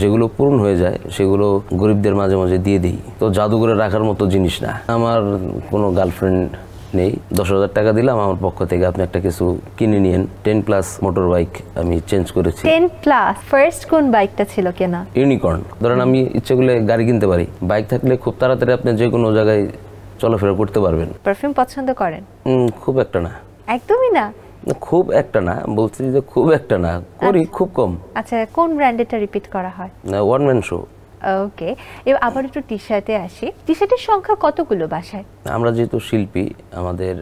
যেগুলো পূরণ হয়ে যায় সেগুলো গরিবদের মাঝে মাঝে দিয়ে দিই। তো জাদুঘরে রাখার মতো জিনিস না। আমার কোনো গার্লফ্রেন্ড নেই। 10,000 টাকা দিলাম আমার পক্ষ থেকে, আপনি একটা কিছু কিনে নিয়েন। 10+ মোটর বাইক আমি চেঞ্জ করেছি। 10+? ফার্স্ট কোন বাইকটা ছিল কেনা? ইউনিকর্ন। ধরেন আমি ইচ্ছে করলে গাড়ি কিনতে পারি, বাইক থাকলে খুব তাড়াতাড়ি আপনি যে কোনো জায়গায় চলাফেরা করতে পারবেন। পারফিউম পছন্দ করেন? খুব একটা না। একদমই না? খুব একটা না, বলছি যে খুব একটা না, করি খুব কম। আচ্ছা, কোন ব্র্যান্ডেরটা রিপিট করা হয়? One man show. ওকে, এবার আবার একটু টি শার্টে আসি। টি শার্টের সংখ্যা কতগুলো বাসায়? আমরা যেহেতু শিল্পী, আমাদের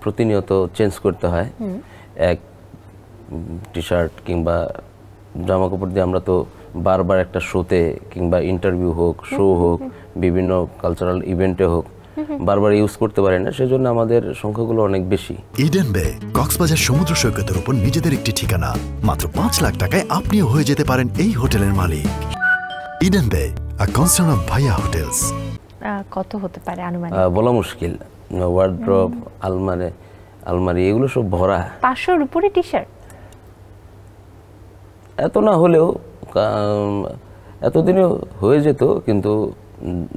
প্রতিনিয়ত চেঞ্জ করতে হয়। এক টি শার্ট কিংবা জামা কাপড় দিয়ে আমরা তো বারবার একটা শোতে কিংবা ইন্টারভিউ হোক, শো হোক, বিভিন্ন কালচারাল ইভেন্টে হোক, বারবার ইউজ করতে পারি না, সেজন্য আমাদের সংখ্যাগুলো অনেক বেশি। ইডেন বে কক্সবাজার সমুদ্র সৈকতের উপর নিজেদের একটি ঠিকানা। মাত্র 5 লাখ টাকায় আপনিও হয়ে যেতে পারেন এই হোটেলের মালিক। ইডেন বে, আ কনসার্ন অফ ভাইয়া হোটেলস। কত হতে পারে আনুমানিক? বলা মুশকিল। ওয়ার্ড্রপ, আলমারি এগুলো সব ভরা। 500-র উপরে টি শার্ট? এত না হলেও এতদিনে হয়ে যেত, কিন্তু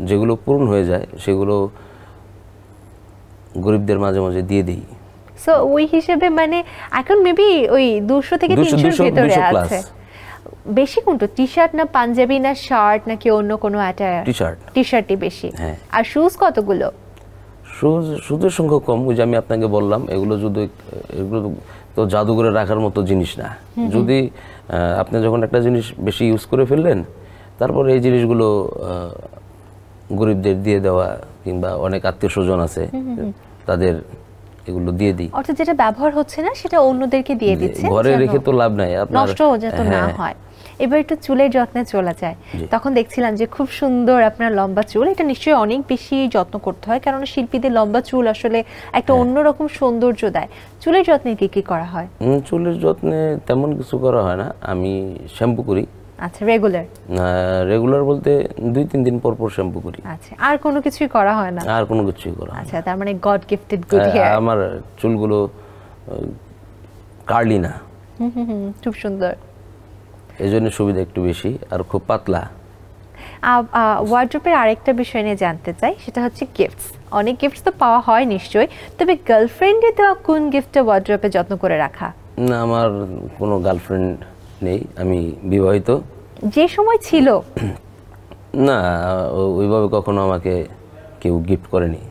যেগুলো পূরণ হয়ে যায় সেগুলো গরিবদের মাঝে মাঝে দিয়ে দিই। সো ওই হিসেবে মানে এখন মেবি ওই 200 থেকে 300 ভিতরে আছে। বেশি কোনটা, টি শার্ট না পাঞ্জাবি না শার্ট নাকি অন্য কোনো অ্যাটায়ার? T shirt. টি শার্টই বেশি। হ্যাঁ। আর শুজ কতগুলো? শুজের সংখ্যা কম। ওই যে আমি আপনাকে বললাম, এগুলো তো জাদুঘরে রাখার মতো জিনিস না। যদি আপনি যখন একটা জিনিস বেশি ইউজ করে ফেললেন, তারপর এই জিনিসগুলো গরিবদের দিয়ে দেওয়া, কিংবা অনেক আত্মীয় স্বজন আছে তাদের এগুলো দিয়ে দিই। অর্থাৎ যেটা ব্যবহার হচ্ছে না সেটা অন্যদেরকে দিয়ে দিচ্ছে, ঘরে রেখে তো লাভ নাই, আপনার নষ্ট যাতে না হয়। এবার একটু চুলের যত্নে চলে যায়। তখন দেখছিলাম যে খুব সুন্দর আপনার লম্বা চুল। এটা নিশ্চয়ই অনেক বেশি যত্ন করতে হয়, কারণ শিল্পীদের লম্বা চুল আসলে একটা অন্যরকম সৌন্দর্য দেয়। চুলের যত্নে কি কি করা হয়? চুলের যত্নে তেমন কিছু করা হয় না, আমি শ্যাম্পু করি। আচ্ছা, রেগুলার? রেগুলার বলতে 2-3 দিন পর পর শ্যাম্পু করি। আচ্ছা, আর কোনো কিছুই করা হয় না? আর কোনো কিছুই করা হয় না। আচ্ছা, তার মানে গড গিফটেড গুড হেয়ার। আমার চুলগুলো কার্লি না। খুব সুন্দর, এজন্য সুবিধা একটু বেশি, আর খুব পাতলা। ওয়ার্ড্রোবের আরেকটা বিষয় নিয়ে জানতে চাই, সেটা হচ্ছে গিফটস। অনেক গিফটস তো পাওয়া হয় নিশ্চয়ই, তবে গার্লফ্রেন্ডে দেওয়া কোন গিফটটা ওয়ার্ড্রোবে যত্ন করে রাখা? না, আমার কোনো গার্লফ্রেন্ড নেই, আমি বিবাহিত। যে সময় ছিল না, ওইভাবে কখনো আমাকে কেউ গিফট করেনি।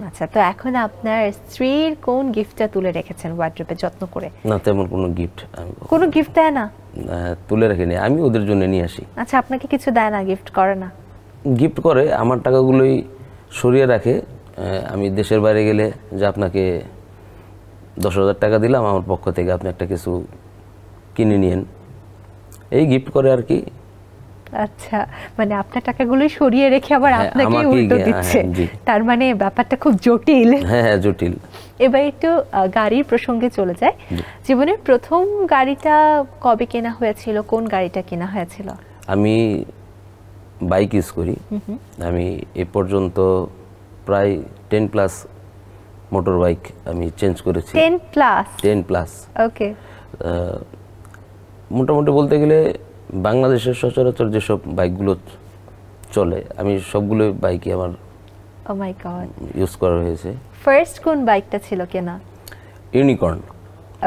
আচ্ছা, তো এখন আপনার স্ত্রীর কোন গিফটটা তুলে রেখেছেন ওয়ার্ড্রোবে যত্ন করে? না, তেমন কোনো গিফট আমি কোনো গিফট দেয় না? তুলে রাখিনি, আমি ওদের জন্য নিয়ে আসি। আচ্ছা, আপনাকে কিছু দেয় না, গিফট করে না? গিফট করে, আমার টাকাগুলোই সরিয়ে রাখে। আমি দেশের বাইরে গেলে যে আপনাকে 10,000 টাকা দিলাম আমার পক্ষ থেকে, আপনি একটা কিছু কিনে নিয়েন, এই গিফট করে আর কি। আচ্ছা, মানে আপনার টাকাগুলোই সরিয়ে রেখে আবার আপনাকে উল্টো দিচ্ছে। তার মানে ব্যাপারটা খুব জটিল। হ্যাঁ, জটিল। এবার একটু গাড়ির প্রসঙ্গে চলে যায়। জীবনের প্রথম গাড়িটা কবে কেনা হয়েছিল? কোন গাড়িটা কেনা হয়েছিল? আমি বাইক ইউজ করি। আমি এ পর্যন্ত প্রায় 10+ মোটর বাইক আমি চেঞ্জ করেছি। 10+? ওকে। মোটামুটি বলতে গেলে বাংলাদেশের সচরাচর যেসব বাইকগুলো চলে, আমি সবগুলো বাইকই আমার ইউজ করা হয়েছে। ফার্স্ট কোন বাইকটা ছিল কেনা? ইউনিকর্ন,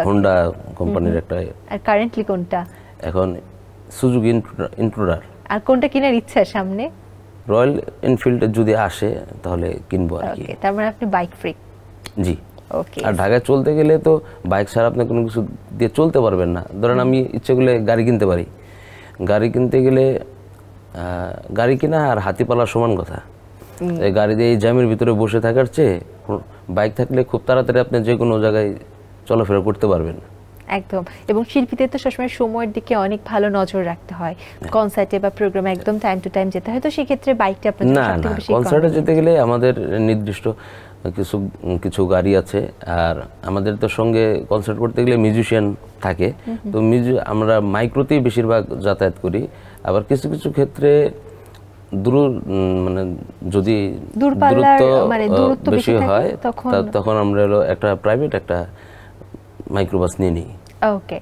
হোন্ডা কোম্পানির একটা। আর কারেন্টলি কোনটা? এখন সুজুকি ইন্ট্রুডার। আর কোনটা কেনার ইচ্ছা সামনে? রয়্যাল এনফিল্ড যদি আসে তাহলে কিনবো আর কি। তার মানে আপনি বাইক ফ্রিক? জি। আর ঢাকায় চলতে গেলে তো বাইক ছাড়া আপনি কোনো কিছু দিয়ে চলতে পারবেন না। ধরেন আমি ইচ্ছে করলে গাড়ি কিনতে পারি, গাড়ি কিনতে গেলে গাড়ি কিনা আর হাতিপালা সমান কথা। এই গাড়ি দিয়ে এই জ্যামের ভিতরে বসে থাকার চেয়ে বাইক থাকলে খুব তাড়াতাড়ি আপনি যে কোনো জায়গায় চলাফেরা করতে পারবেন। একদম। এবং শিল্পীদের তো সবসময় সময়ের দিকে অনেক ভালো নজর রাখতে হয়, কনসার্টে বা প্রোগ্রামে একদম টাইম টু টাইম যেতে হয়, তো সেক্ষেত্রে বাইকটা আপনাদের সবথেকে বেশি। কনসার্টে যেতে গেলে আমাদের নির্দিষ্ট কিছু গাড়ি আছে, আর আমাদের তো সঙ্গে কনসার্ট করতে গেলে মিউজিশিয়ান থাকে, তো আমরা মাইক্রোতেই বেশিরভাগ যাতায়াত করি। আবার কিছু কিছু ক্ষেত্রে মানে যদি দূরত্ব বেশি হয় তখন আমরা একটা প্রাইভেট একটা মাইক্রোবাস নিয়ে নিই। ওকে।